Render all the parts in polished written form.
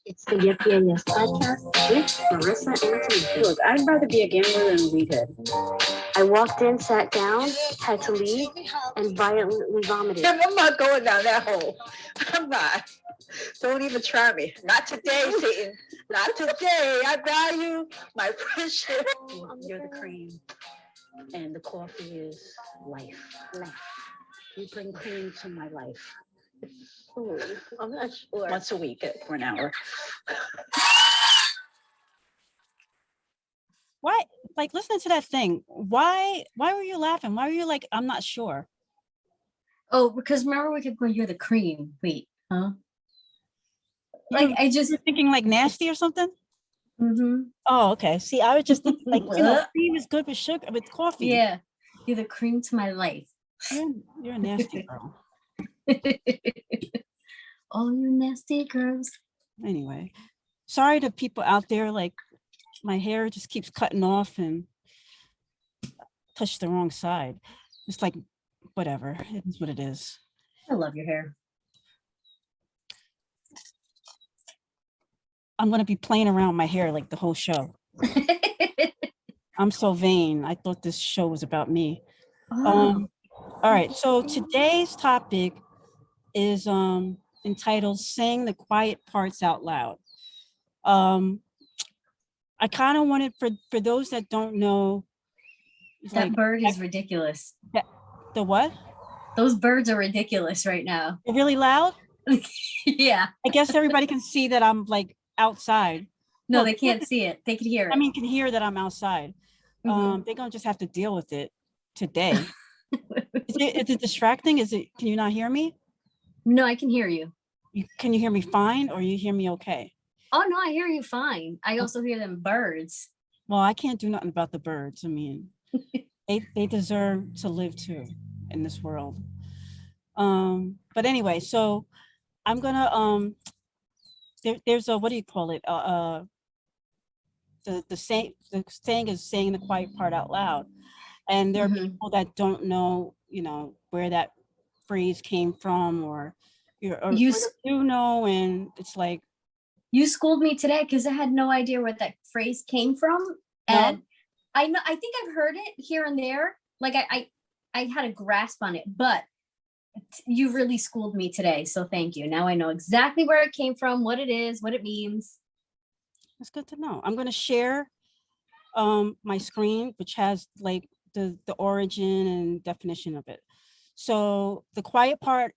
It's the ESPN Yes podcast with Marissa and Tamieka. Look, I'd rather be a gambler than a weedhead. I walked in, sat down, had to leave, and violently vomited. I'm not going down that hole. I'm not. Don't even try me. Not today, Satan. Not today. I value my friendship. You're the cream, and the coffee is life. You bring cream to my life. Ooh, I'm not sure. Once a week for an hour. Why, like, listening to that thing, why were you laughing? Why were you like, I'm not sure? Oh, because remember we kept going, you're the cream. Wait, huh? Like, I just... You're thinking like nasty or something? Mm-hmm. Oh, okay. See, I was just thinking, like, cream is good with sugar, with coffee. Yeah, you're the cream to my life. You're a nasty girl. All you nasty girls. Anyway, sorry to people out there, like, my hair just keeps cutting off and touched the wrong side. It's like, whatever, it is what it is. I love your hair. I'm going to be playing around my hair like the whole show. I'm so vain. I thought this show was about me. Oh. All right, so today's topic is entitled Saying the Quiet Parts Out Loud. I kind of wanted, for those that don't know, that like, bird is ridiculous. The what? Those birds are ridiculous right now. They're really loud? Yeah. I guess everybody can see that I'm like outside. No, well, they can't see it. They can hear it. I mean, can hear that I'm outside. Mm-hmm. They're gonna just have to deal with it today. Is it distracting? Can you not hear me? No, I can hear you. Can you hear me fine, or you hear me okay? Oh no, I hear you fine. I also hear them birds. Well, I can't do nothing about the birds. I mean, they deserve to live too in this world. But anyway, so I'm gonna there's a, what do you call it? The saying is saying the quiet part out loud, and there are people that don't know, where that phrase came from, or you do know, and it's like, you schooled me today because I had no idea where that phrase came from, and I think I've heard it here and there. Like I had a grasp on it, but you really schooled me today, so thank you. Now I know exactly where it came from, what it is, what it means. That's good to know. I'm going to share my screen, which has like the origin and definition of it. So the quiet part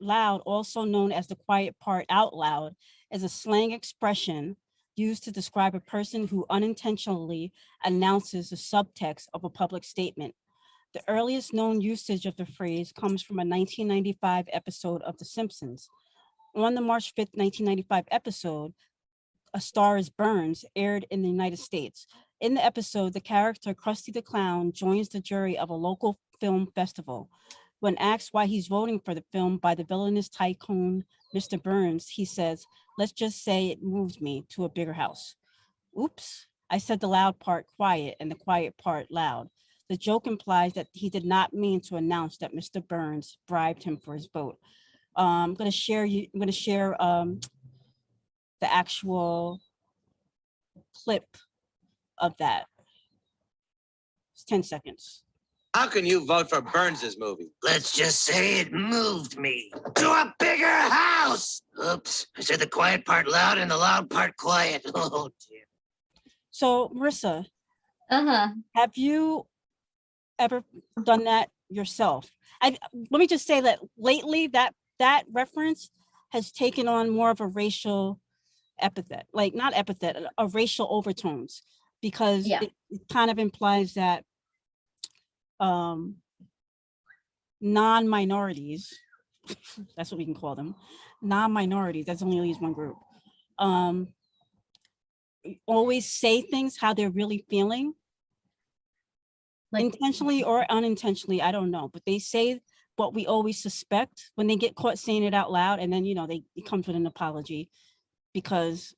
loud, also known as the quiet part out loud, is a slang expression used to describe a person who unintentionally announces the subtext of a public statement. The earliest known usage of the phrase comes from a 1995 episode of The Simpsons. On the March 5th, 1995 episode, A Star is Burns aired in the United States. In the episode, the character Krusty the Clown joins the jury of a local film festival. When asked why he's voting for the film by the villainous tycoon, Mr. Burns, he says, "Let's just say it moved me to a bigger house." Oops, I said the loud part quiet and the quiet part loud. The joke implies that he did not mean to announce that Mr. Burns bribed him for his vote. I'm going to share the actual clip of that. It's 10 seconds. How can you vote for Burns's movie? Let's just say it moved me to a bigger house. Oops, I said the quiet part loud and the loud part quiet. Oh, dear. So, Marissa, have you ever done that yourself? Let me just say that lately that reference has taken on more of a racial epithet, like not epithet, a racial overtones, because it kind of implies that non-minorities, that's what we can call them, non-minorities, that's only leaves one group, always say things how they're really feeling, like, intentionally or unintentionally, I don't know, but they say what we always suspect when they get caught saying it out loud, and then it comes with an apology, because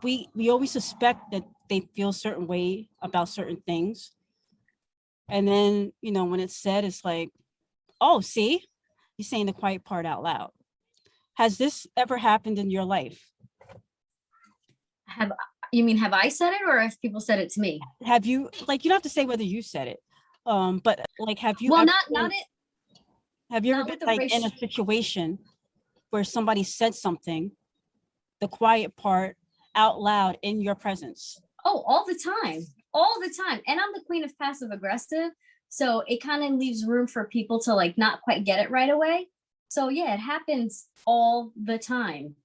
we always suspect that they feel a certain way about certain things. And then, when it's said, it's like, oh, see, you're saying the quiet part out loud. Has this ever happened in your life? have I said it or have people said it to me? Have you, like, you don't have to say whether you said it, but like, have you Well, ever not been- it. have you ever not been with the like in a racial- situation where somebody said something, the quiet part, out loud in your presence? Oh, all the time. All the time. And I'm the queen of passive aggressive. So it kind of leaves room for people to like not quite get it right away. So yeah, it happens all the time.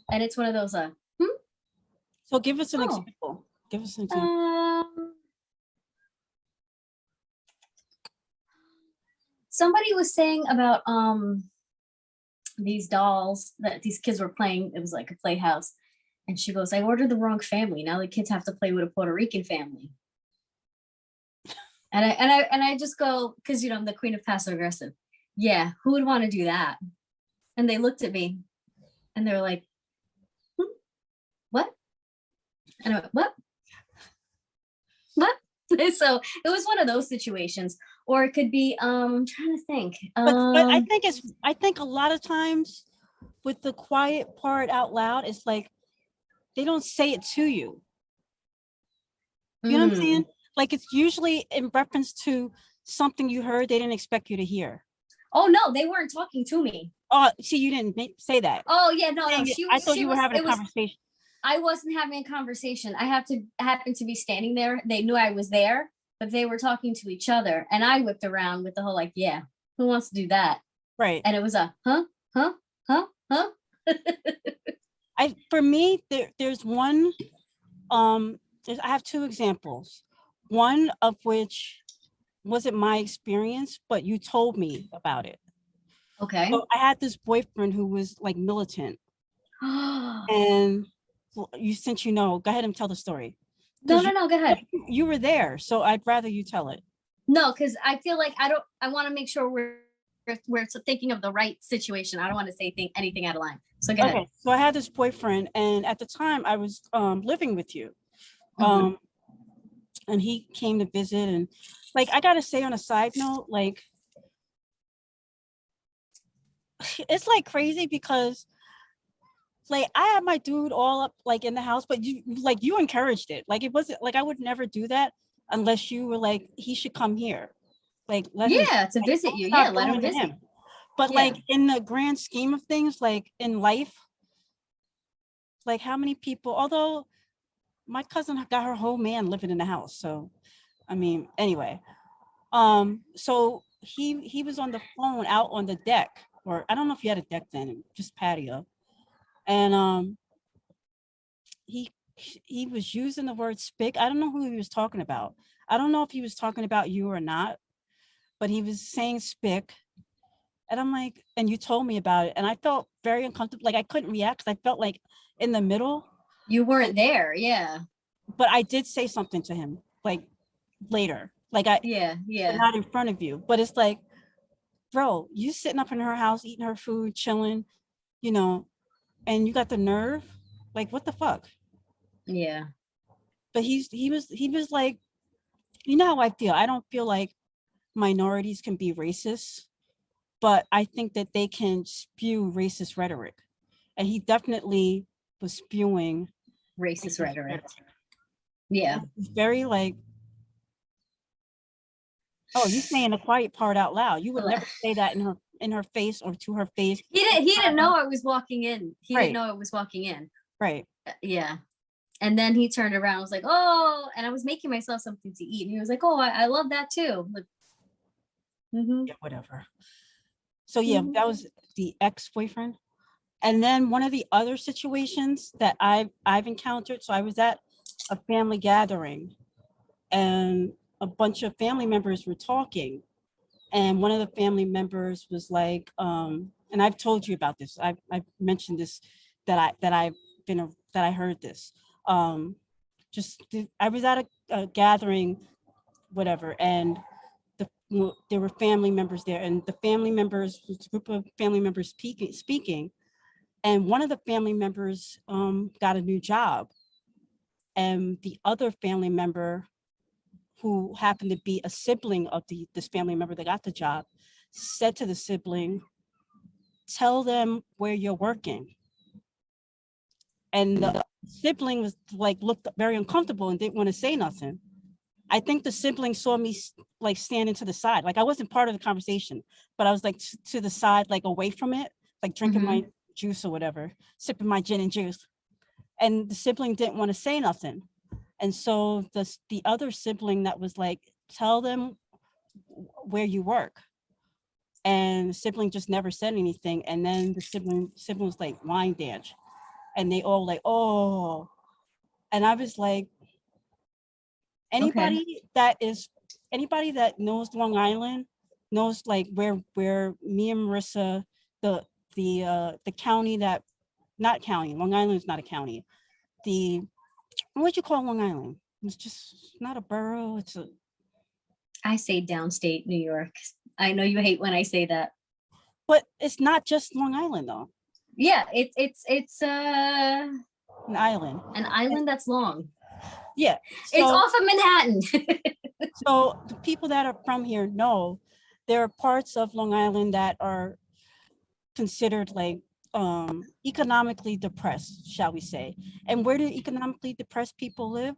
And it's one of those So give us an Oh. example. Give us an example. Somebody was saying about these dolls that these kids were playing. It was like a playhouse. And she goes, I ordered the wrong family. Now the kids have to play with a Puerto Rican family. And I just go, because I'm the queen of passive aggressive. Yeah, who would want to do that? And they looked at me and they were like, what? And I went, what? What? So it was one of those situations. Or it could be, I'm trying to think. But I think a lot of times with the quiet part out loud, it's like they don't say it to you. You know what I'm saying? Like it's usually in reference to something you heard they didn't expect you to hear. Oh no, they weren't talking to me. Oh, see, you didn't say that. Oh yeah, no. I thought you were having a conversation. I wasn't having a conversation. I happened to be standing there. They knew I was there, but they were talking to each other. And I whipped around with the whole like, yeah, who wants to do that? Right. And it was a huh? For me, there's one, I have two examples. One of which wasn't my experience, but you told me about it. Okay. So I had this boyfriend who was like militant. And since you know, go ahead and tell the story. No, go ahead. You were there, so I'd rather you tell it. No, because I feel like I want to make sure we're thinking of the right situation. I don't want to say anything out of line. So go ahead. So I had this boyfriend, and at the time I was living with you. And he came to visit, and like I gotta say on a side note, like it's like crazy because like I had my dude all up like in the house, but you encouraged it. Like it wasn't like I would never do that unless you were like, he should come here. Like let him, to visit you. Yeah, let him visit. But like in the grand scheme of things, like in life, like how many people, although my cousin got her whole man living in the house. So I mean, anyway. So he was on the phone out on the deck, or I don't know if he had a deck then, just patio. And he was using the word spick. I don't know who he was talking about. I don't know if he was talking about you or not, but he was saying spick. And I'm like, and you told me about it. And I felt very uncomfortable. Like I couldn't react because I felt like in the middle. You weren't there, yeah. But I did say something to him, like later. Like not in front of you. But it's like, bro, you sitting up in her house, eating her food, chilling, and you got the nerve, like what the fuck? Yeah. But he was like, you know how I feel. I don't feel like minorities can be racist, but I think that they can spew racist rhetoric, and he definitely was spewing racist rhetoric. Yeah. It's very like, oh, you're saying the quiet part out loud. You would never say that in her face or to her face. He didn't know I was walking in. He didn't know I was walking in. Right. Yeah. And then he turned around and was like, oh, and I was making myself something to eat. And he was like, oh, I love that too. Like, yeah, whatever. So yeah, that was the ex-boyfriend. And then one of the other situations that I've encountered. So I was at a family gathering and a bunch of family members were talking. And one of the family members was like, and I've told you about this. I've mentioned this, that I heard this. I was at a gathering, whatever, and there were family members there, and the family members was a group of family members speaking, and one of the family members got a new job, and the other family member, who happened to be a sibling of this family member that got the job, said to the sibling, tell them where you're working. And sibling was like, looked very uncomfortable and didn't want to say nothing. I think the sibling saw me like standing to the side. Like I wasn't part of the conversation, but I was like to the side, like away from it, like drinking my juice or whatever, sipping my gin and juice. And the sibling didn't want to say nothing. And so the other sibling that was like, tell them where you work. And the sibling just never said anything. And then the sibling was like line dance. And they all like, oh. And I was like, anybody that knows Long Island knows like where me and Marissa, the county that, not county, Long Island is not a county. What would you call Long Island? It's just not a borough. It's a. I say downstate New York. I know you hate when I say that. But it's not just Long Island though. Yeah, it's An island. an island that's long. Yeah. It's off of Manhattan. So the people that are from here know there are parts of Long Island that are considered like economically depressed, shall we say. And where do economically depressed people live?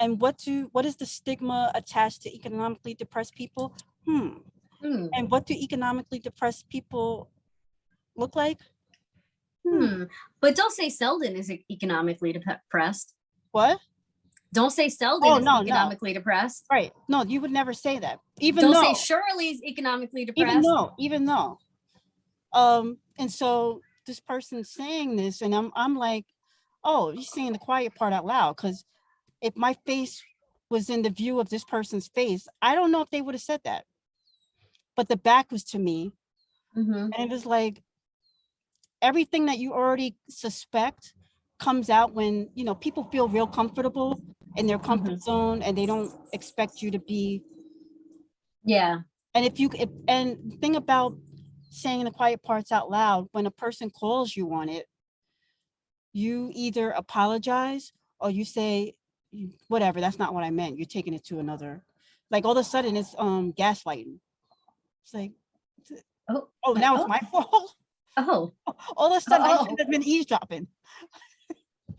And what is the stigma attached to economically depressed people? And what do economically depressed people look like? But don't say Selden is economically depressed. What? Don't say Selden is no. economically depressed. Right. No, you would never say that. Don't say Shirley's economically depressed. Even though. And so this person's saying this, and I'm like, oh, he's saying the quiet part out loud. Because if my face was in the view of this person's face, I don't know if they would have said that. But the back was to me. And it was like, everything that you already suspect comes out when, people feel real comfortable in their comfort zone and they don't expect you to be. Yeah. And and the thing about saying the quiet parts out loud, when a person calls you on it, you either apologize or you say, whatever, that's not what I meant. You're taking it to another, like all of a sudden it's gaslighting. It's like, now it's my fault. All of a sudden I should have been eavesdropping.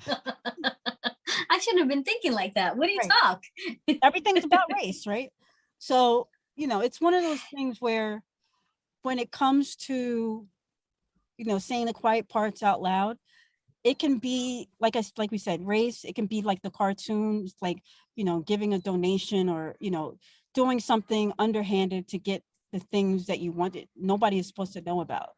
I shouldn't have been thinking like that. What do you talk? Everything's about race, right? So, it's one of those things where when it comes to, saying the quiet parts out loud, it can be like we said, race. It can be like the cartoons, like, giving a donation or, doing something underhanded to get the things that you wanted. Nobody is supposed to know about,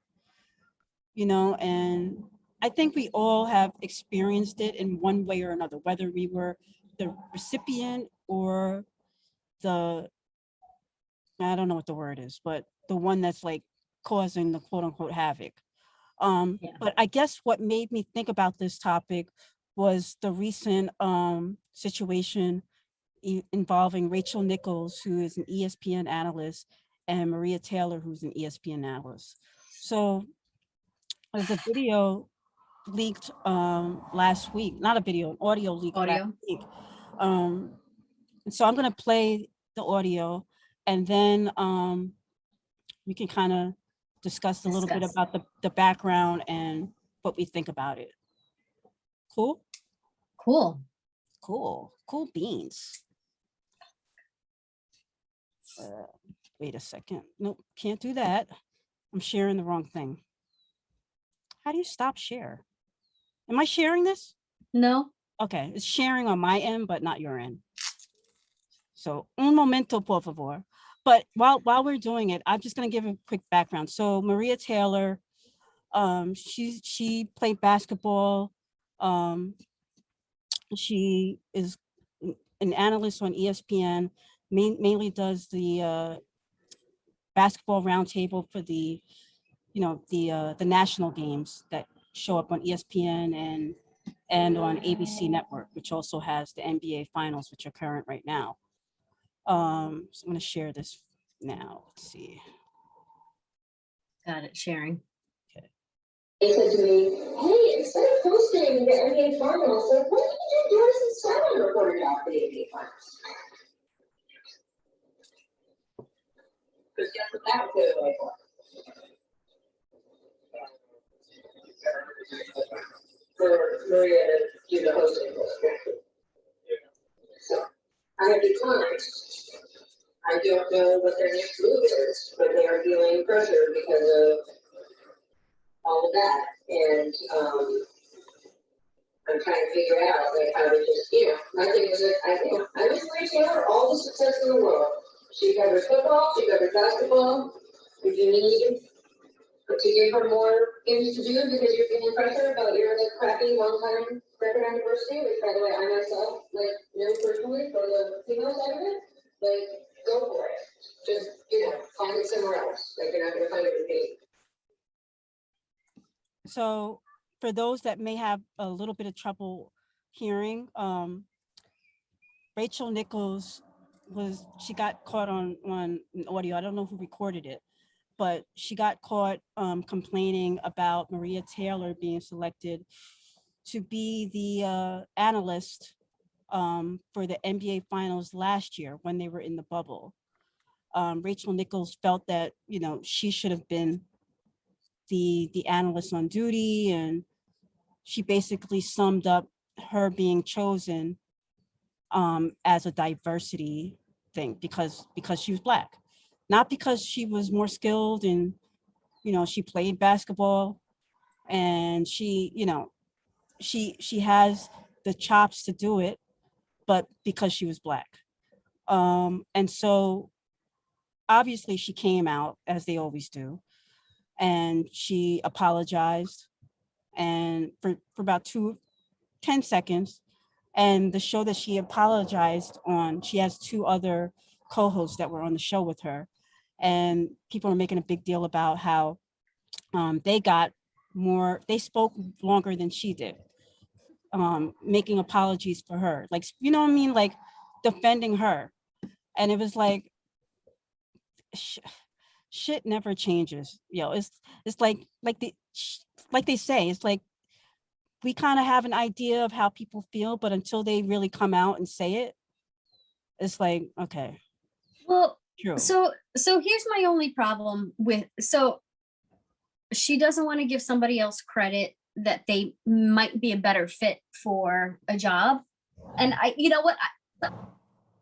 and I think we all have experienced it in one way or another, whether we were the recipient or I don't know what the word is, but the one that's like causing the quote unquote havoc. But I guess what made me think about this topic was the recent situation involving Rachel Nichols, who is an ESPN analyst, and Maria Taylor, who's an ESPN analyst. So there's a video leaked last week, not a video, an audio leak last week. And so I'm going to play the audio, and then we can kind of discuss a little bit about the background and what we think about it. Cool? Cool beans. Wait a second. Nope, can't do that. I'm sharing the wrong thing. How do you stop share? Am I sharing this? No. Okay, it's sharing on my end, but not your end. So, un momento, por favor. But while we're doing it, I'm just going to give a quick background. So Maria Taylor, she played basketball. She is an analyst on ESPN, mainly does the basketball roundtable for the national games that show up on ESPN and on ABC Network, which also has the NBA finals, which are current right now. So I'm going to share this now. Let's see. Got it, sharing. Okay. They said to me, hey, instead of posting the NBA finals, like, what did you do yours instead and reported off the NBA finals? Because guess what that would do like for? for Maria to do the hosting for us. So I have declined. I don't know what their next move is, but they are feeling pressure because of all of that. And I'm trying to figure out like how to just, my thing is that I wish Maria Taylor all the success in the world. She covers football, she covers basketball. If you need to give her more things to do because you're feeling pressure about your crappy one-time record anniversary, which by the way, I myself know personally for the female side of it, go for it. Just, find it somewhere else. You're not gonna find it with me. So for those that may have a little bit of trouble hearing, Rachel Nichols she got caught on audio. I don't know who recorded it, but she got caught complaining about Maria Taylor being selected to be the analyst for the NBA finals last year when they were in the bubble. Rachel Nichols felt that, she should have been the analyst on duty, and she basically summed up her being chosen as a diversity thing because she was Black, not because she was more skilled and, she played basketball and she has the chops to do it, but because she was Black. And so obviously she came out, as they always do, and she apologized and for about 10 seconds. And the show that she apologized on, she has 2 other co-hosts that were on the show with her. And people are making a big deal about how they spoke longer than she did, making apologies for her. You know what I mean? Defending her. And it was like, shit never changes. It's like they say, it's like, we kind of have an idea of how people feel, but until they really come out and say it, it's like, okay. Well, True. so here's my only problem with, so she doesn't want to give somebody else credit that they might be a better fit for a job. And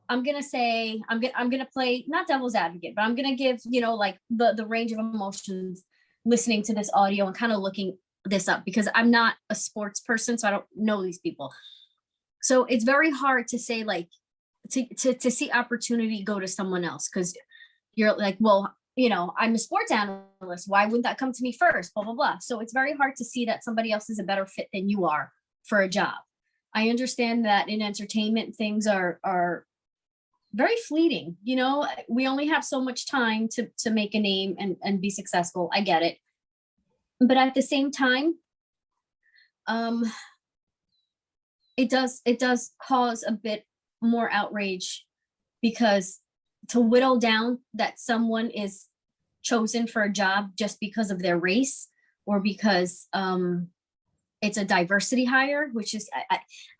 I'm going to say, I'm going to play not devil's advocate, but I'm going to give, the range of emotions listening to this audio and kind of looking this up because I'm not a sports person, so I don't know these people. So it's very hard to say to see opportunity go to someone else because you're like, well, I'm a sports analyst. Why wouldn't that come to me first? Blah, blah, blah. So it's very hard to see that somebody else is a better fit than you are for a job. I understand that in entertainment, things are very fleeting. We only have so much time to make a name and be successful. I get it. But at the same time, it does cause a bit more outrage because to whittle down that someone is chosen for a job just because of their race or because it's a diversity hire, which is,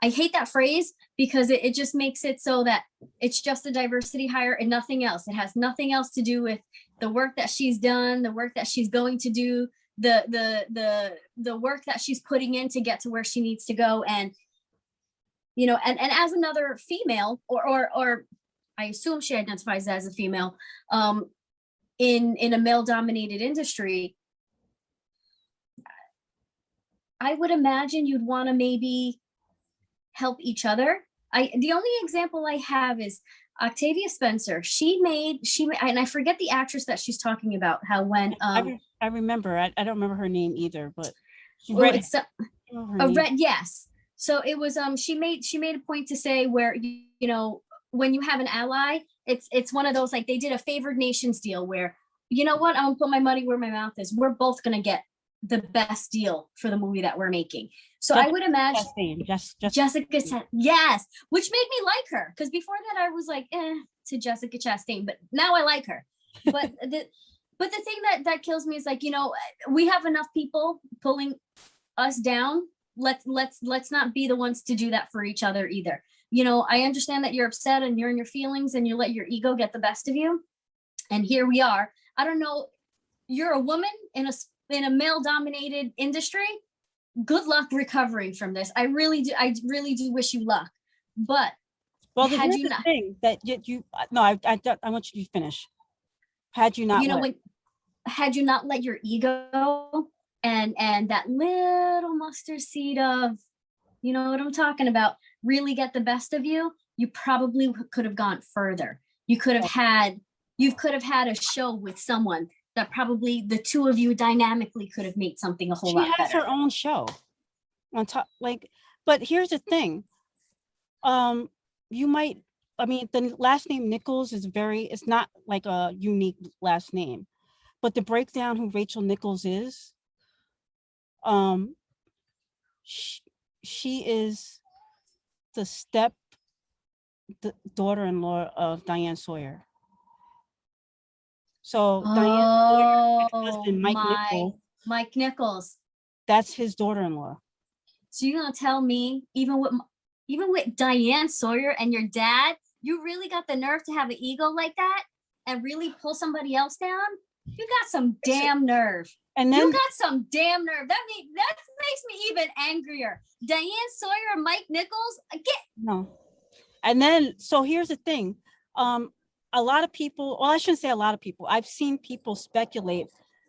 I hate that phrase because it just makes it so that it's just a diversity hire and nothing else. It has nothing else to do with the work that she's done, the work that she's going to do, the work that she's putting in to get to where she needs to go. And and as another female or I assume she identifies as a female in a male dominated industry, I would imagine you'd want to maybe help each other. The only example I have is Octavia Spencer. She made, and I forget the actress that she's talking about, how when I remember, I don't remember her name either, but Red, yes. So it was she made a point to say where when you have an ally, it's one of those, like, they did a favored nations deal where, I'm gonna put my money where my mouth is. We're both gonna get the best deal for the movie that we're making. So I would imagine Jessica Chastain, yes, which made me like her, because before that I was like to Jessica Chastain, but now I like her. But the thing that kills me is, like, we have enough people pulling us down. Let's not be the ones to do that for each other either. I understand that you're upset and you're in your feelings and you let your ego get the best of you. And here we are. I don't know. You're a woman in a male dominated industry. good luck recovering from this. I really do wish you luck. But Well, had here's you the not, thing that you no, I want you to finish. Had you not, you know, what? had you not let your ego and that little mustard seed of, you know what I'm talking about, really get the best of you, you probably could have gone further. You could have had a show with someone that probably the two of you dynamically could have made something a whole She lot has better. her own show on top, like, but here's the thing. You might, I mean, the last name Nichols is it's not like a unique last name, but to break down who Rachel Nichols is, she is the daughter-in-law of Diane Sawyer. So Diane Sawyer's husband, Mike Nichols. that's his daughter-in-law. So you're gonna tell me, even with Diane Sawyer and your dad, you really got the nerve to have an ego like that and really pull somebody else down? You got some damn nerve. And then you got some damn nerve. That makes me even angrier. Diane Sawyer and Mike Nichols, no. And then, so here's the thing. A lot of people, well, I shouldn't say a lot of people. I've seen people speculate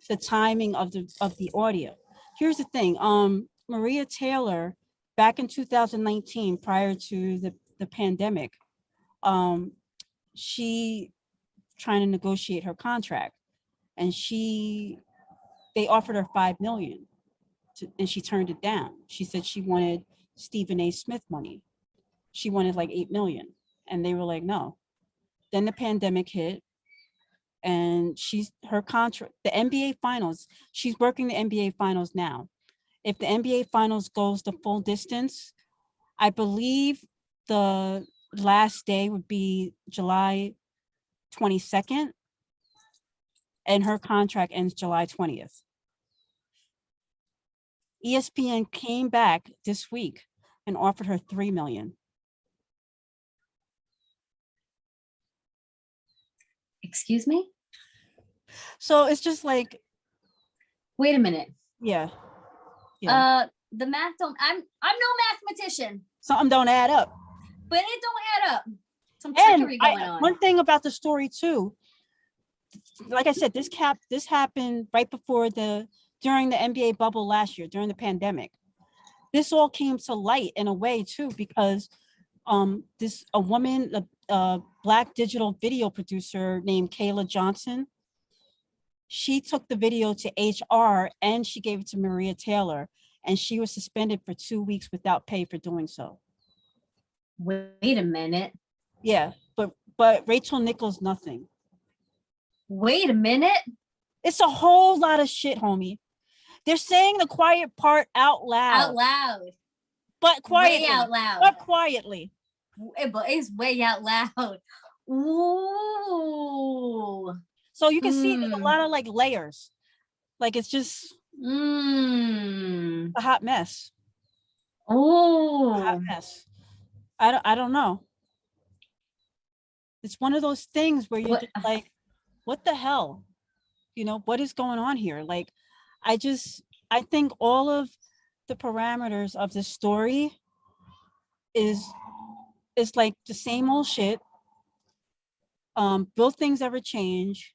the timing of the audio. Here's the thing. Maria Taylor, back in 2019, prior to the pandemic, she trying to negotiate her contract, and they offered her $5 million, and she turned it down. She said she wanted Stephen A. Smith money. She wanted like $8 million, and they were like, no. Then the pandemic hit, and her contract, the NBA finals, she's working the NBA finals now. If the NBA finals goes the full distance, I believe the last day would be July 22nd, and her contract ends July 20th. ESPN came back this week and offered her $3 million. excuse me? So it's just like, Wait a minute. yeah. The math don't, I'm no mathematician, Something don't add up. but it don't add up. Some And trickery going on. one thing about the story too, like I said, this happened right before during the NBA bubble last year, during the pandemic. This all came to light in a way too, because a woman, a Black digital video producer named Kayla Johnson, she took the video to HR and she gave it to Maria Taylor, and she was suspended for 2 weeks without pay for doing so. Wait a minute. Yeah, but Rachel Nichols, nothing. Wait a minute. It's a whole lot of shit, homie. They're saying the quiet part out loud. Out loud. But quietly. Way out loud. But quietly. But it's way out loud. Ooh. So you can see there's a lot of like layers. Like it's just a hot mess. Oh. A hot mess. I don't know. It's one of those things where you're just like, what the hell? You know, what is going on here? Like, I think all of the parameters of this story is like the same old shit. Will things ever change?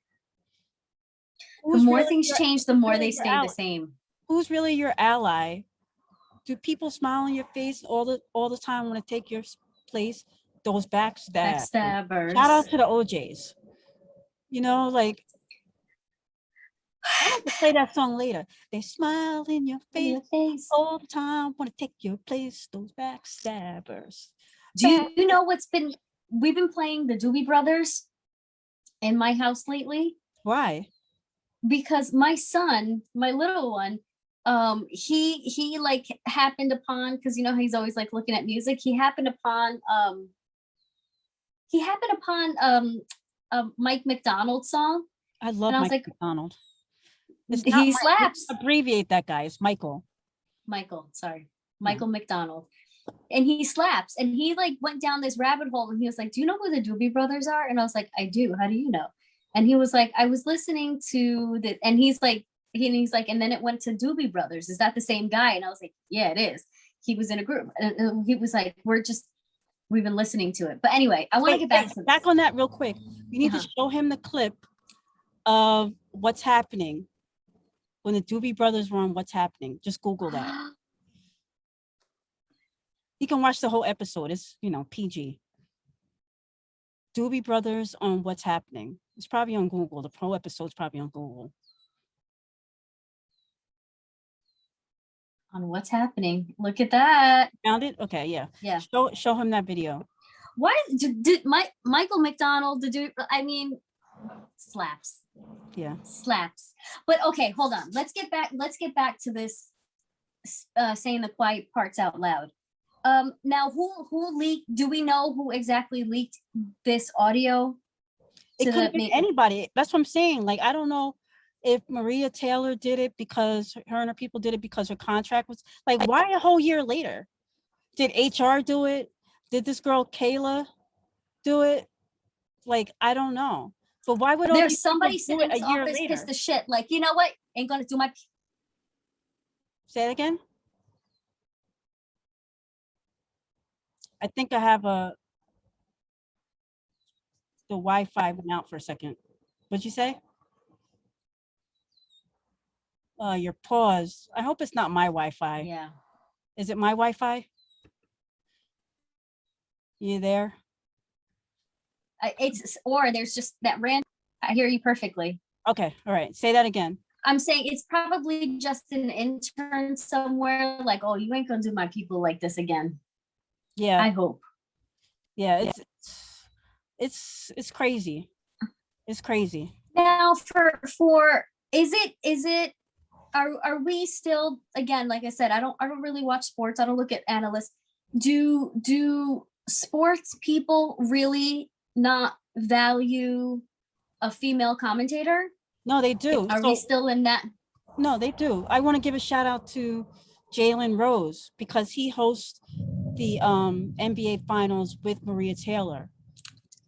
The more things change, the more they stay the same. Who's really your ally? Do people smile on your face all the time want to take your place? Those backstabbers. Shout out to the OJs. You know, like, I'm gonna play that song later. They smile in your face all the time, want to take your place. Those backstabbers. Do you know we've been playing the Doobie Brothers in my house lately? Why? Because my son, my little one, he like happened upon, because you know he's always like looking at music. He happened upon a Mike McDonald song. I love Mike McDonald. He slaps. Abbreviate that guy. It's Michael. Michael McDonald. And he slaps. And he like went down this rabbit hole and he was like, do you know who the Doobie Brothers are? And I was like, I do. How do you know? And he was like, I was listening to and he's like he's like, and then it went to Doobie Brothers. Is that the same guy? And I was like, yeah, it is. He was in a group. And he was like, we've been listening to it. But anyway, I want to get back on that real quick. You need to show him the clip of what's happening when the Doobie Brothers were on What's Happening. Just Google that. You can watch the whole episode. It's, PG. Doobie Brothers on What's Happening. It's probably on Google. The pro episode's probably on Google. On What's Happening. Look at that. Found it? Okay, yeah. Yeah. Show him that video. Why did Michael McDonald slaps. Yeah. Slaps. But okay, hold on. Let's get back to this saying the quiet parts out loud. Now who leaked? Do we know who exactly leaked this audio? It could have been anybody. That's what I'm saying. Like, I don't know if Maria Taylor did it because her and her people did it because her contract was like, why a whole year later? Did HR do it? Did this girl Kayla do it? Like, I don't know. But why would there's somebody sitting in his office pissed the shit? Like, you know what? Ain't gonna do my. Say it again. I think I have the Wi-Fi went out for a second. What'd you say? Your pause. I hope it's not my Wi-Fi. Yeah. Is it my Wi-Fi? You there? There's just that random. I hear you perfectly. Okay. All right. Say that again. I'm saying it's probably just an intern somewhere. Like, oh, you ain't gonna do my people like this again. Yeah. I hope. Yeah. It's crazy. It's crazy. Now for is it are we still, again, like I said, I don't really watch sports. I don't look at analysts. Do sports people really not value a female commentator? No, they do. Are we still in that? No, they do. I want to give a shout out to Jalen Rose because he hosts the NBA finals with Maria Taylor.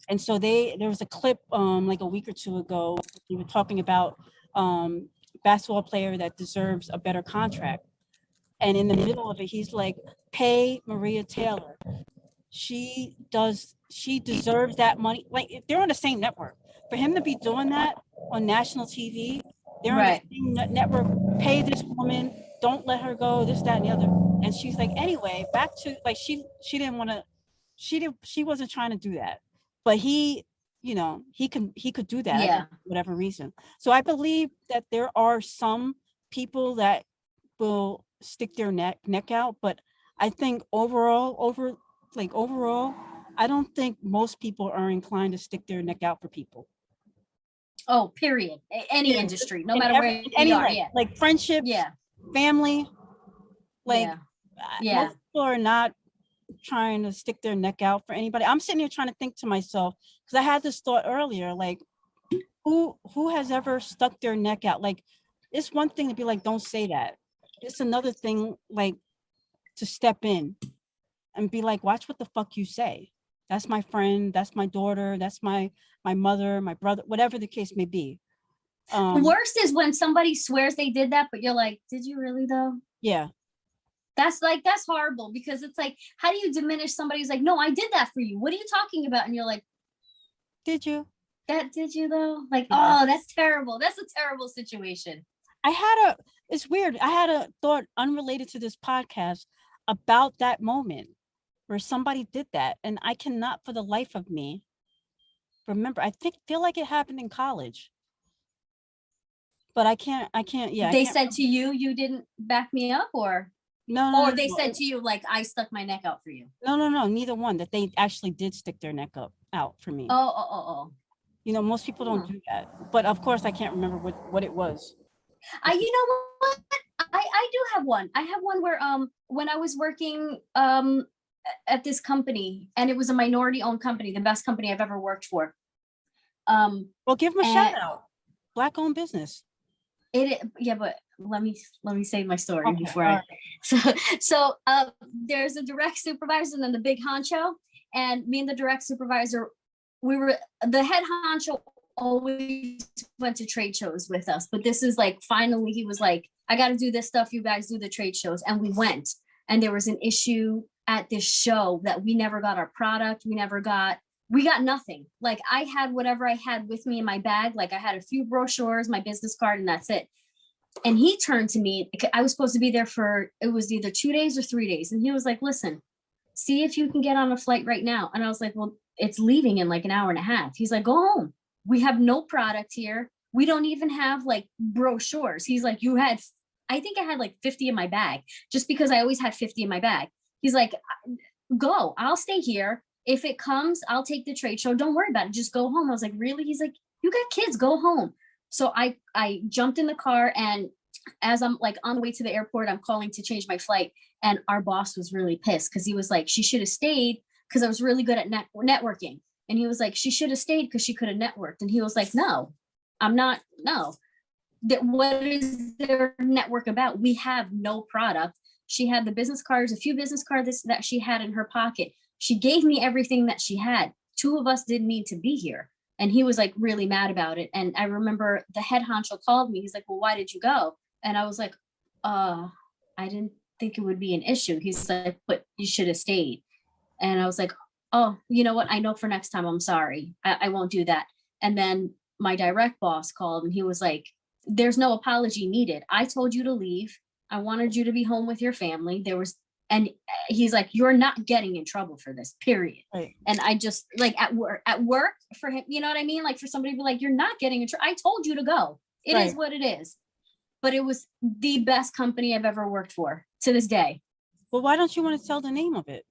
And so there was a clip like a week or two ago, we were talking about basketball player that deserves a better contract. And in the middle of it, he's like, pay Maria Taylor. She deserves that money. Like, they're on the same network. For him to be doing that on national TV, they're on the same network. Pay this woman, don't let her go, this, that, and the other. And she's like, anyway, back to, like, she didn't want to, she wasn't trying to do that. But he could do that for whatever reason. So I believe that there are some people that will stick their neck out, but I think overall, I don't think most people are inclined to stick their neck out for people. Oh, period. Any industry, no matter where you are. Yeah. Like friendships, family, like most people are not trying to stick their neck out for anybody. I'm sitting here trying to think to myself, because I had this thought earlier, like who has ever stuck their neck out? Like, it's one thing to be like, don't say that. It's another thing, like, to step in and be like, watch what the fuck you say. That's my friend, that's my daughter, that's my mother, my brother, whatever the case may be. The worst is when somebody swears they did that, but you're like, did you really though? Yeah. That's horrible, because it's like, how do you diminish somebody who's like, no, I did that for you. What are you talking about? And you're like, did you? Did you though? Like, oh, that's terrible. That's a terrible situation. It's weird. I had a thought unrelated to this podcast about that moment where somebody did that. And I cannot for the life of me remember. Feel like it happened in college. But I can't, yeah. They said to you, you didn't back me up, or? No. Or they said to you, like, I stuck my neck out for you. No, neither one. That they actually did stick their neck out for me. Oh. Most people don't do that. But of course, I can't remember what it was. You know what? I do have one. I have one where when I was working at this company, and it was a minority-owned company, the best company I've ever worked for. Well, give them a shout out. Black-owned business. But let me say my story before So there's a direct supervisor and then the big honcho, and me and the direct supervisor, we were the head honcho always went to trade shows with us, but this is like, finally, he was like, I got to do this stuff. You guys do the trade shows. And we went, and there was an issue at this show that we never got our product. We got nothing. Like, I had whatever I had with me in my bag. Like, I had a few brochures, my business card, and that's it. And he turned to me. I was supposed to be there for, it was either 2 days or 3 days. And he was like, listen, see if you can get on a flight right now. And I was like, well, it's leaving in like an hour and a half. He's like, go home. We have no product here. We don't even have like brochures. He's like, I think I had like 50 in my bag, just because I always had 50 in my bag. He's like, go, I'll stay here. If it comes, I'll take the trade show. Don't worry about it. Just go home. I was like, really? He's like, you got kids, go home. So I jumped in the car, and as I'm like on the way to the airport, I'm calling to change my flight. And our boss was really pissed, because he was like, she should have stayed, because I was really good at networking. And he was like, she should have stayed because she could have networked. And he was like, no, I'm not, no. What is their network about? We have no product. She had the business cards, a few business cards that she had in her pocket. She gave me everything that she had. 2 of us didn't need to be here. And he was like really mad about it. And I remember the head honcho called me. He's like, well, why did you go? And I was like, I didn't think it would be an issue. He's like, but you should have stayed. And I was like, oh, you know what? I know for next time, I'm sorry. I won't do that. And then my direct boss called, and he was like, there's no apology needed. I told you to leave. I wanted you to be home with your family. And he's like, you're not getting in trouble for this, period. Right. And I just like at work for him, you know what I mean? Like, for somebody to be like, you're not getting in trouble. I told you to go. It is what it is. But it was the best company I've ever worked for to this day. Well, why don't you want to tell the name of it?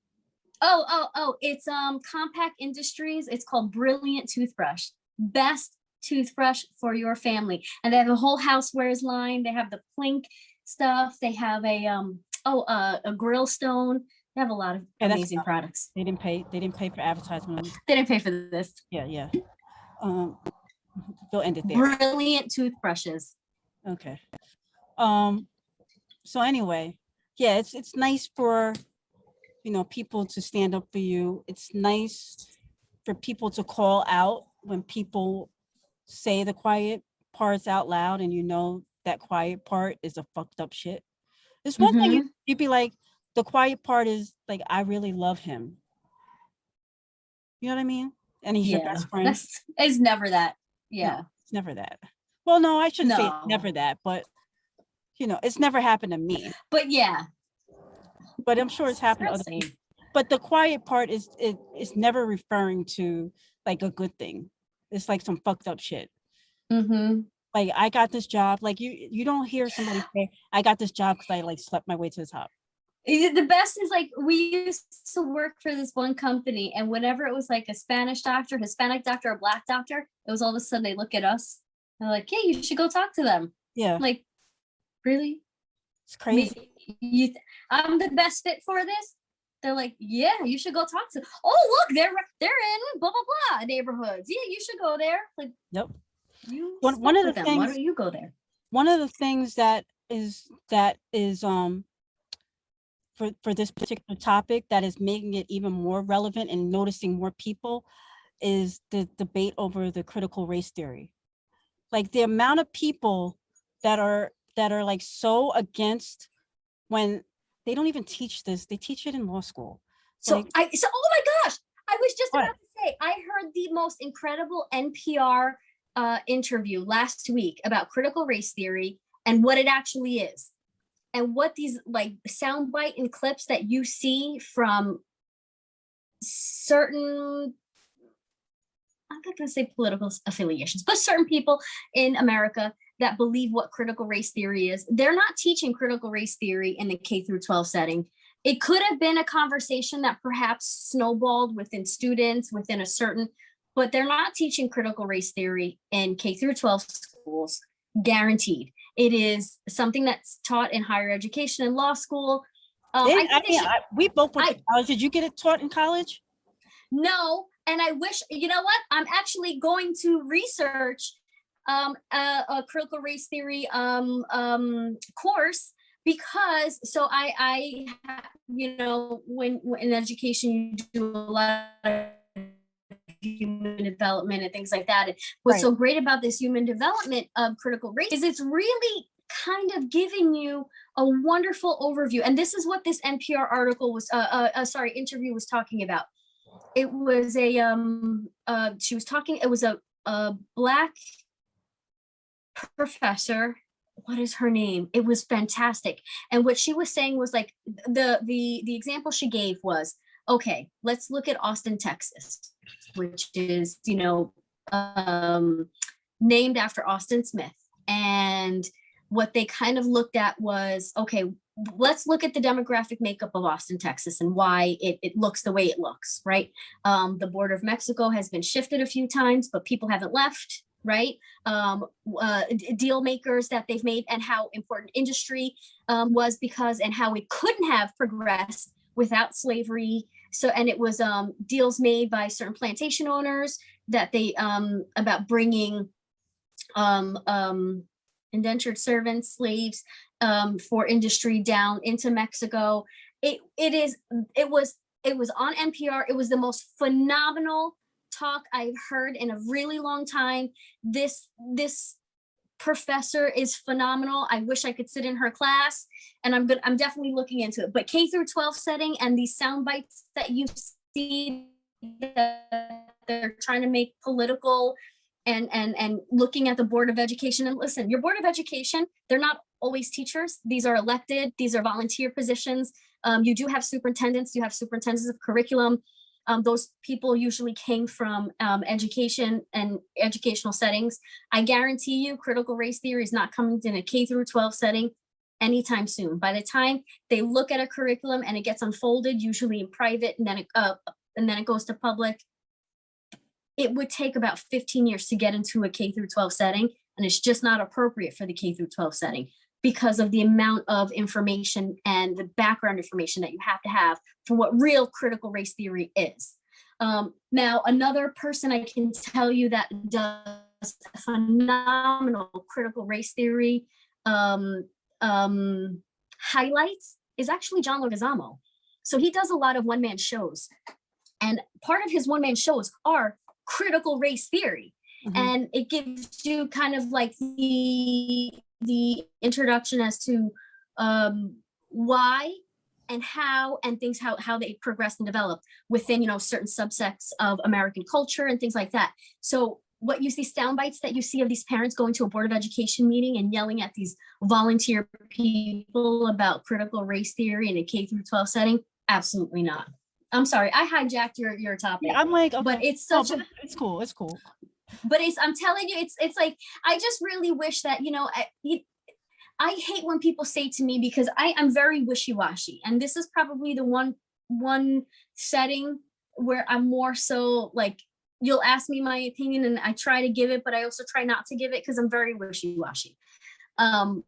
Oh, it's Compact Industries. It's called Brilliant Toothbrush. Best toothbrush for your family. And they have a whole housewares line. They have the Plink stuff. They have a grill stone. They have a lot of amazing products. They didn't pay for advertisement. They didn't pay for this. Yeah. They'll end it there. Brilliant toothbrushes. Okay. So anyway, yeah, it's nice for, people to stand up for you. It's nice for people to call out when people say the quiet parts out loud, and that quiet part is a fucked up shit. It's one thing you'd be like, the quiet part is like, I really love him. You know what I mean? And he's your best friend. It's never that. Yeah. No, it's never that. Well, no, I shouldn't say it's No. never that, but it's never happened to me. But yeah. But I'm sure it's happened to other Same. people. But the quiet part is never referring to like a good thing. It's like some fucked up shit. Mm-hmm. Like, I got this job. Like, you don't hear somebody say, I got this job because I like slept my way to the top. The best is like, we used to work for this one company, and whenever it was like a Spanish doctor, Hispanic doctor, or Black doctor, it was all of a sudden they look at us and they're like, yeah, you should go talk to them. Yeah. I'm like, really? It's crazy. I'm the best fit for this? They're like, yeah, you should go talk to them. Oh, look, they're in blah, blah, blah neighborhoods. Yeah, you should go there. Like, Yep. you One of the them. things, Why don't you go there? one of the things that is for this particular topic that is making it even more relevant and noticing more people is the debate over the critical race theory. Like, the amount of people that are like so against, when they don't even teach this, they teach it in law school. So Like, oh my gosh, I was just What? about to say, I heard the most incredible NPR interview last week about critical race theory and what it actually is, and what these like soundbite and clips that you see from certain, I'm not going to say political affiliations, but certain people in America that believe what critical race theory is. They're not teaching critical race theory in the K through 12 setting. It could have been a conversation that perhaps snowballed within students within a certain, but they're not teaching critical race theory in K through 12 schools, guaranteed. It is something that's taught in higher education and law school. we both went to college. Did you get it taught in college? No, and I wish, you know what? I'm actually going to research a critical race theory course, because I when in education you do a lot of human development and things like that. And what's so great about this human development of critical race is it's really kind of giving you a wonderful overview. And this is what this NPR article was, interview was talking about. It was she was talking, it was a Black professor. What is her name? It was fantastic. And what she was saying was like, the example she gave was, okay, let's look at Austin, Texas, which is, named after Austin Smith. And what they kind of looked at was, okay, let's look at the demographic makeup of Austin, Texas, and why it looks the way it looks, right? The border of Mexico has been shifted a few times, but people haven't left, right? Deal makers that they've made, and how important industry was, because, and how it couldn't have progressed without slavery. So, and it was deals made by certain plantation owners that they, about bringing indentured servants, slaves, for industry down into Mexico. It was on NPR. It was the most phenomenal talk I've heard in a really long time. This professor is phenomenal. I wish I could sit in her class, and I'm definitely looking into it. But K through 12 setting and these sound bites that you see that they're trying to make political, and looking at the Board of Education. And listen, your Board of Education, they're not always teachers. These are elected, these are volunteer positions. You do have superintendents, you have superintendents of curriculum. Those people usually came from education and educational settings. I guarantee you critical race theory is not coming in a K through 12 setting anytime soon. By the time they look at a curriculum and it gets unfolded, usually in private, and then it goes to public, it would take about 15 years to get into a K through 12 setting. And it's just not appropriate for the K through 12 setting because of the amount of information and the background information that you have to have for what real critical race theory is. Now, another person I can tell you that does phenomenal critical race theory highlights is actually John Leguizamo. So he does a lot of one-man shows. And part of his one-man shows are critical race theory. Mm-hmm. And it gives you kind of like the introduction as to why and how and things, how they progressed and developed within, certain subsects of American culture and things like that. So what you see, sound bites that you see of these parents going to a Board of Education meeting and yelling at these volunteer people about critical race theory in a K through 12 setting, absolutely not. I'm sorry, I hijacked your topic. Yeah, I'm like, okay. But it's such it's cool. It's cool. But I'm telling you, it's like, I just really wish that, I hate when people say to me, because I'm very wishy-washy, and this is probably the one setting where I'm more so like, you'll ask me my opinion and I try to give it, but I also try not to give it because I'm very wishy-washy. And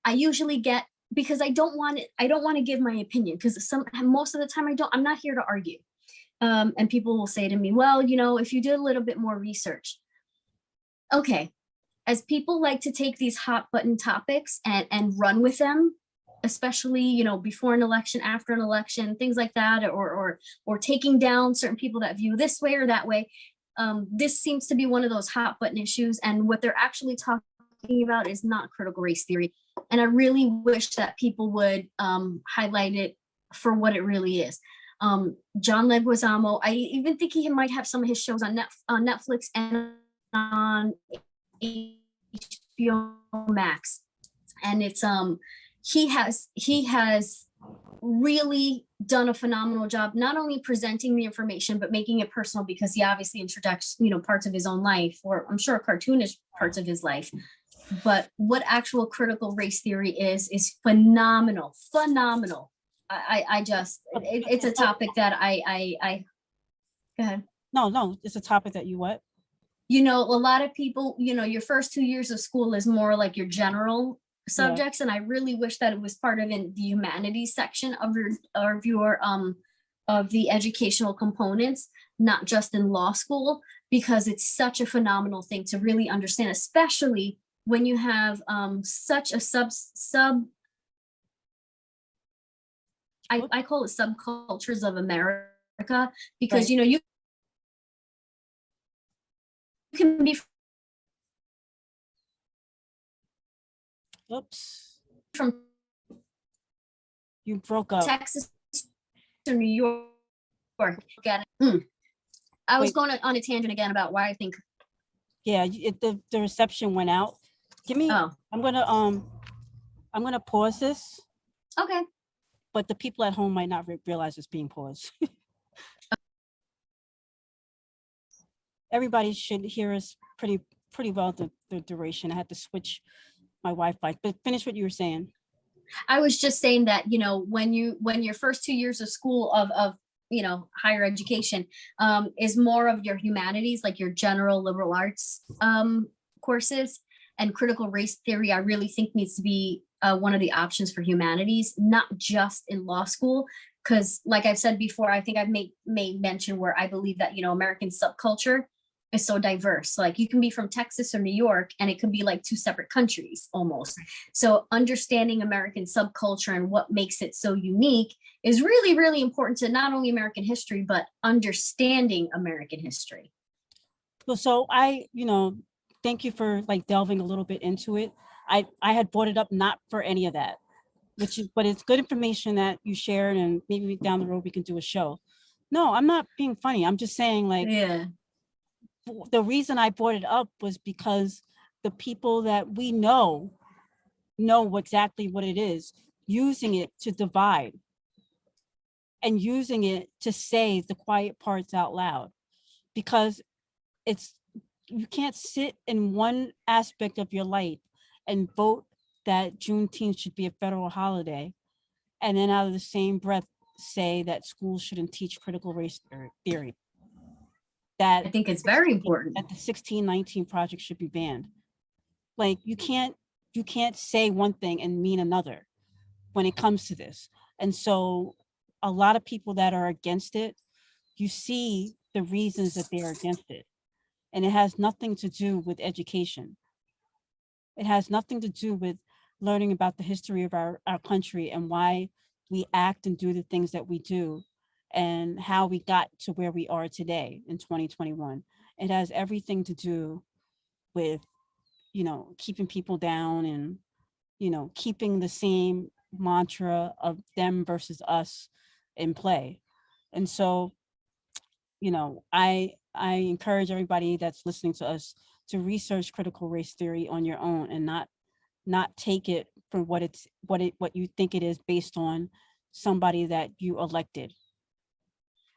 I usually get, because I don't want to give my opinion, because most of the time I'm not here to argue. And people will say to me, well, if you did a little bit more research. Okay, as people like to take these hot button topics and run with them, especially, before an election, after an election, things like that, or taking down certain people that view this way or that way. This seems to be one of those hot button issues. And what they're actually talking about is not critical race theory. And I really wish that people would highlight it for what it really is. John Leguizamo, I even think he might have some of his shows on Netflix and on HBO Max. And it's he has really done a phenomenal job, not only presenting the information, but making it personal, because he obviously introduced, parts of his own life, or I'm sure cartoonish parts of his life. But what actual critical race theory is phenomenal. It's a topic that I go ahead. No, it's a topic that you what? A lot of people, your first 2 years of school is more like your general subjects. Yeah. And I really wish that it was part of the humanities section of your of the educational components, not just in law school, because it's such a phenomenal thing to really understand, especially when you have such a I call it subcultures of America, because Right. you know you can be Oops, from you broke up. Texas to New York. Got it. I was Wait. going on a tangent again about why I think. Yeah, the reception went out. Give me, Oh, I'm gonna pause this, okay. but the people at home might not realize it's being paused. Everybody should hear us pretty well the duration. I had to switch my Wi-Fi, but finish what you were saying. I was just saying that, you know, when your first 2 years of school of you know, higher education is more of your humanities, like your general liberal arts courses, and critical race theory, I really think needs to be one of the options for humanities, not just in law school. Because like I've said before, I think I've made mention where I believe that, you know, American subculture is so diverse. Like you can be from Texas or New York and it could be like two separate countries almost. So understanding American subculture and what makes it so unique is really, really important to not only American history, but understanding American history. Well, so I, thank you for like delving a little bit into it. I had brought it up not for any of that, but it's good information that you shared, and maybe down the road we can do a show. No, I'm not being funny. I'm just saying, like, Yeah. the reason I brought it up was because the people that we know exactly what it is, using it to divide and using it to say the quiet parts out loud, because you can't sit in one aspect of your life and vote that Juneteenth should be a federal holiday, and then out of the same breath say that schools shouldn't teach critical race theory. I think it's very important. That the 1619 project should be banned. Like you can't say one thing and mean another when it comes to this. And so a lot of people that are against it, you see the reasons that they are against it. And it has nothing to do with education. It has nothing to do with learning about the history of our country and why we act and do the things that we do and how we got to where we are today in 2021. It has everything to do with, keeping people down and, keeping the same mantra of them versus us in play. And so, I encourage everybody that's listening to us to research critical race theory on your own and not take it for what you think it is based on somebody that you elected.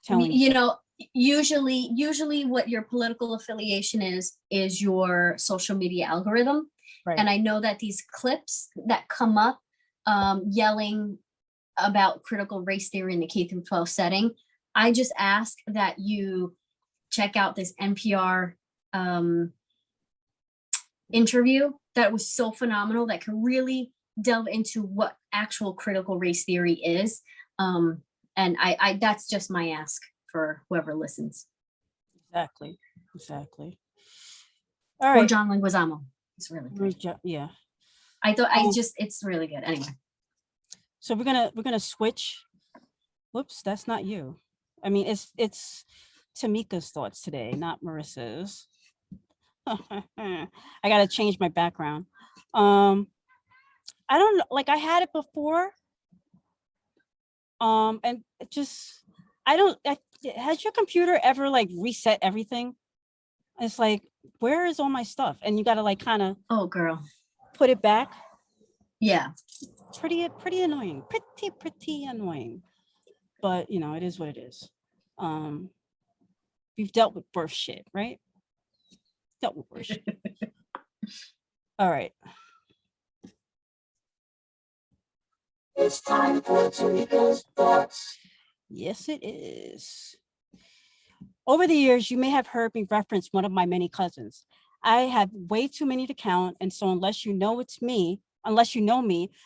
You know, usually what your political affiliation is your social media algorithm. Right. And I know that these clips that come up yelling about critical race theory in the K through 12 setting, I just ask that you check out this NPR interview that was so phenomenal, that can really delve into what actual critical race theory is. And I that's just my ask for whoever listens. Exactly. All right. Or John Leguizamo. It's really good. Yeah. I thought it's really good. Anyway. So we're gonna switch. Whoops, that's not you. I mean, it's Tamieka's thoughts today, not Marissa's. I gotta change my background. I don't know, like I had it before. And it just, has your computer ever like reset everything? It's like, where is all my stuff? And you gotta like kind of, oh girl, put it back. Yeah. Pretty annoying, pretty annoying. But it is what it is. We've dealt with worse shit, right? Dealt with worse shit. All right. It's time for Tamieka's thoughts. Yes, it is. Over the years, you may have heard me reference one of my many cousins. I have way too many to count, and so unless you know me,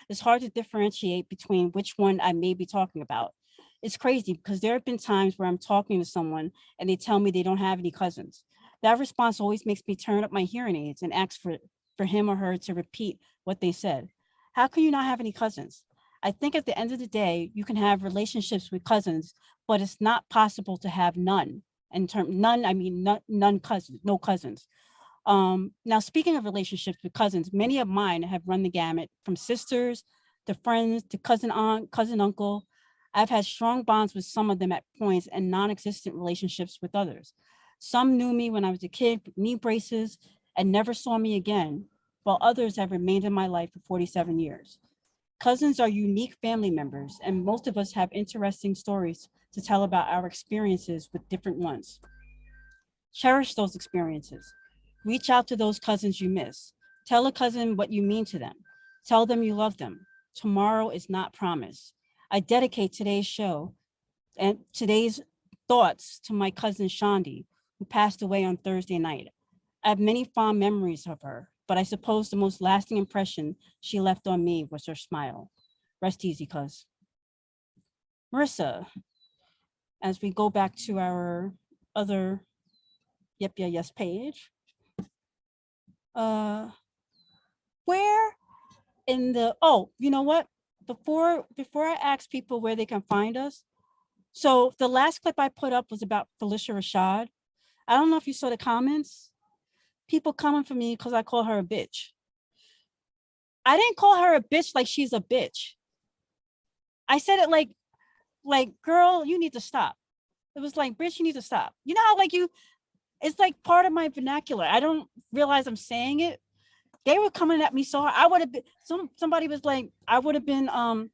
it's hard to differentiate between which one I may be talking about. It's crazy because there have been times where I'm talking to someone and they tell me they don't have any cousins. That response always makes me turn up my hearing aids and ask for him or her to repeat what they said. How can you not have any cousins? I think at the end of the day, you can have relationships with cousins, but it's not possible to have none. None, I mean none cousins, no cousins. Now speaking of relationships with cousins, many of mine have run the gamut from sisters to friends to cousin aunt, cousin uncle. I've had strong bonds with some of them at points and non-existent relationships with others. Some knew me when I was a kid with knee braces and never saw me again, while others have remained in my life for 47 years. Cousins are unique family members, and most of us have interesting stories to tell about our experiences with different ones. Cherish those experiences. Reach out to those cousins you miss. Tell a cousin what you mean to them. Tell them you love them. Tomorrow is not promised. I dedicate today's show and today's thoughts to my cousin Shondie, who passed away on Thursday night. I have many fond memories of her, but I suppose the most lasting impression she left on me was her smile. Rest easy, cuz. Marissa, as we go back to our other Yep, Yeah, Yes page, where in the, oh, you know what? Before I ask people where they can find us, so the last clip I put up was about Felicia Rashad. I don't know if you saw the comments. People coming for me because I call her a bitch. I didn't call her a bitch like she's a bitch. I said it like, girl, you need to stop. It was like, bitch, you need to stop. You know how like it's like part of my vernacular. I don't realize I'm saying it. They were coming at me so hard. I would have been, somebody was like, I would have been, I'm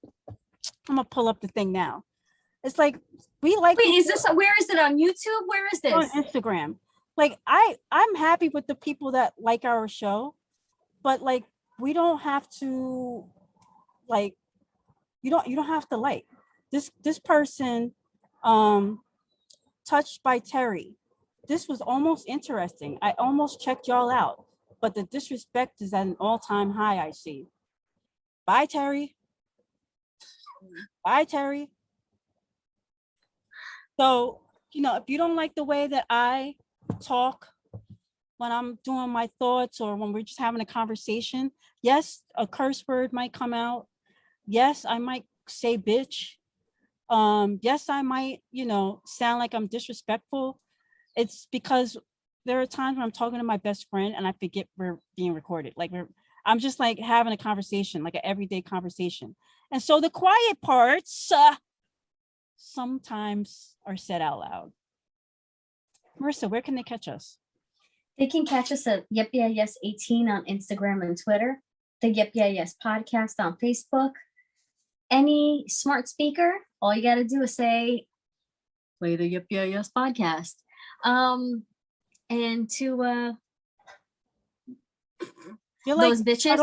gonna pull up the thing now. It's like, we like- Wait, is this, where is it on YouTube? Where is on this? Instagram. Like, I'm happy with the people that like our show, but like, we don't have to, like, you don't have to like. This person, touched by Terry. This was almost interesting. I almost checked y'all out, but the disrespect is at an all-time high, I see. Bye, Terry. Bye, Terry. So, you know, if you don't like the way that I talk when I'm doing my thoughts or when we're just having a conversation, yes, a curse word might come out. Yes, I might say bitch. Yes, I might, you know, sound like I'm disrespectful. It's because there are times when I'm talking to my best friend and I forget we're being recorded. Like I'm just like having a conversation, like an everyday conversation. And so the quiet parts sometimes are said out loud. Marissa, where can they catch us? They can catch us at Yep Yeah Yes 18 on Instagram and Twitter, the Yep Yeah Yes podcast on Facebook. Any smart speaker, all you got to do is say, play the Yep Yeah Yes podcast. And to You're like, those bitches,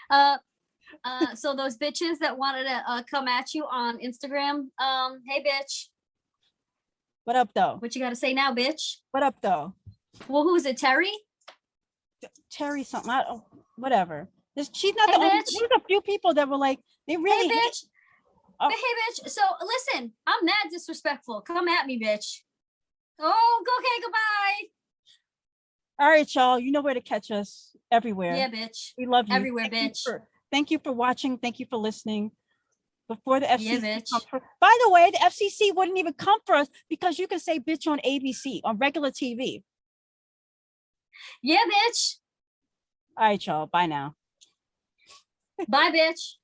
oh, so those bitches that wanted to come at you on Instagram, hey bitch, what up though? what you got to say now, bitch? What up though? Well, who is it, Terry? Terry something, whatever. She's not Hey, the only, bitch. there's a few people that were like, they really Hey hate- bitch. Oh. Hey bitch. So listen, I'm mad disrespectful. Come at me, bitch. Oh, okay, goodbye. All right, y'all, you know where to catch us everywhere. Yeah, bitch. We love you. Everywhere, Thank you for watching. Thank you for listening. Before the FCC, bitch. By the way, the FCC wouldn't even come for us because you can say bitch on ABC, on regular TV. Yeah, bitch. All right, y'all. Bye now. Bye, bitch.